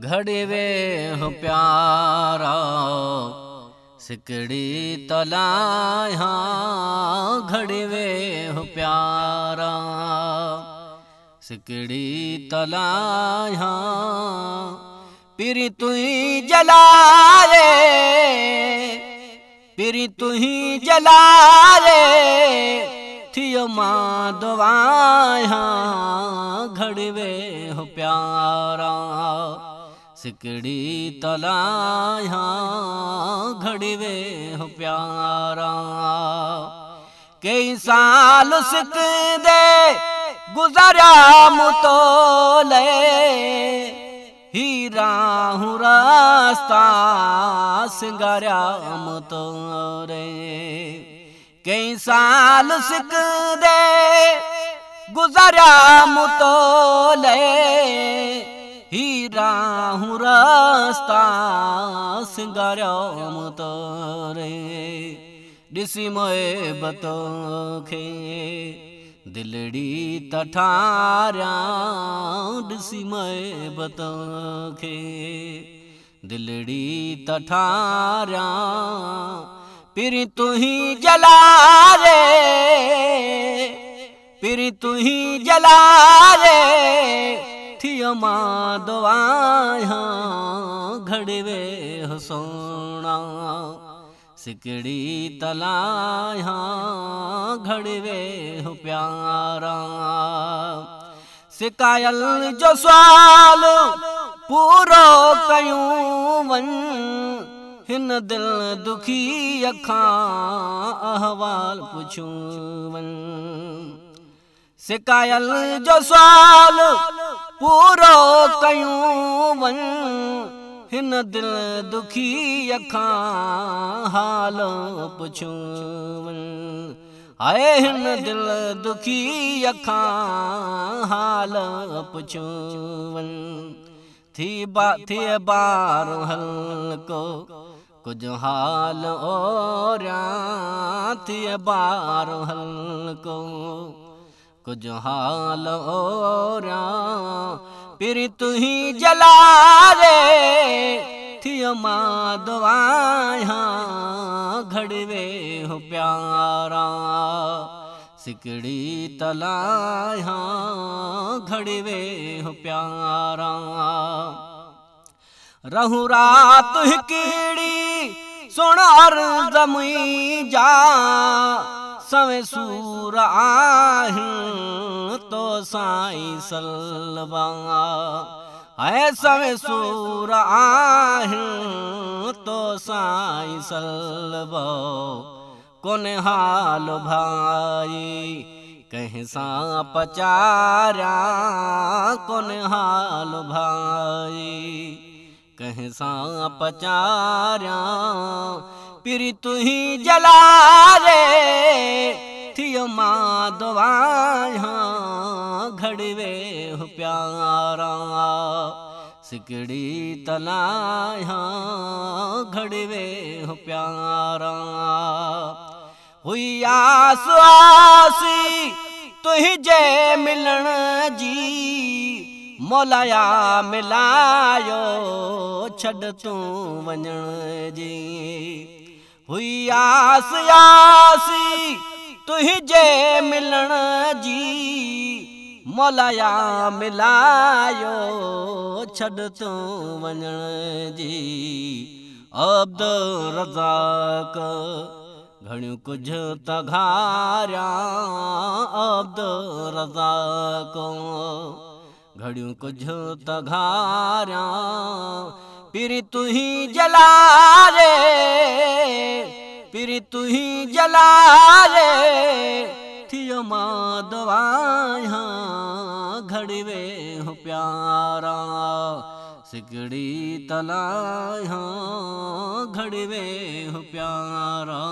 घड़ी वे हो प्यारा सिकड़ी तलाया घड़ी वे हो प्यारा सिकड़ी तलाया पिरी तुही जलाए पिरी तुही जलाए थियो मां दवाया घड़ी वे हो प्यारा सिकड़ी तलाया घड़ी वे हो प्यारा कई साल सिक दे गुजरा मुतोले हीरा हूँ रास्ता सिंगारा मुतोरे कई साल सिक दे गुजरा मुतोले हीरा हूँ रास्ता सिंगारा मुतोरे दिसी मोए बतो खे दिलड़ी तठारा दिसी मोए बतो खे दिलड़ी तठारा पिरी तुही जला रे पिरी तुही जला रे थियो मां दवाया घड़ी वे हो सोना सिकड़ी तलाया घड़ी वे हो प्यारा सिकायल जो सवाल पूरो कयूं वन हिन दिल दुखी अखां अहवाल पुछूं वन सिकायल जो सवाल पूरो कयूं वन हिन दिल दुखी अखां हाल पुछूं वन आए हिन दिल दुखी अखां हाल पुछूं वन थी बार हल्को कुछ हाल ओरा थी बार हल्को कुछ हाल ओरा पिरी तुही जला रे थियो मां दवाया घड़ी वे हो प्यारा सिकड़ी तलाया घड़ी वे हो प्यारा रहूं रात हिकड़ी सुन अर्ज़ मुंहिंजा सवे सूर आहिनि तो साईं सलबा है सवे सूर आहिनि तो साईं सलबा कोने हाल भाई कहीं सां पचारा कोने हाल भाई कहीं सां पचारा पिरी तुही जला रे थियो मां दवाया घड़ी वे हो प्यारा सिकड़ी तलाया घड़ी वे हो प्यारा हुई आस आसी तुही जे मिलण जी मौलाया मिलायो छड़ तू वञण जी हुई आस आसी तुही जे मिलण जी मौलाया मिलायो छड़ तू वञण जी अब्दुल रज़ाक घणियूं कुझ त घारिया अब्दुल रज़ाक घड़ियों कुछ त घारिया पिरी तुही जला रे पिरी तुही जला रे थियो मां दवाया घड़ी वे हो प्यारा सिकड़ी तलाया घड़ी वे हो प्यारा।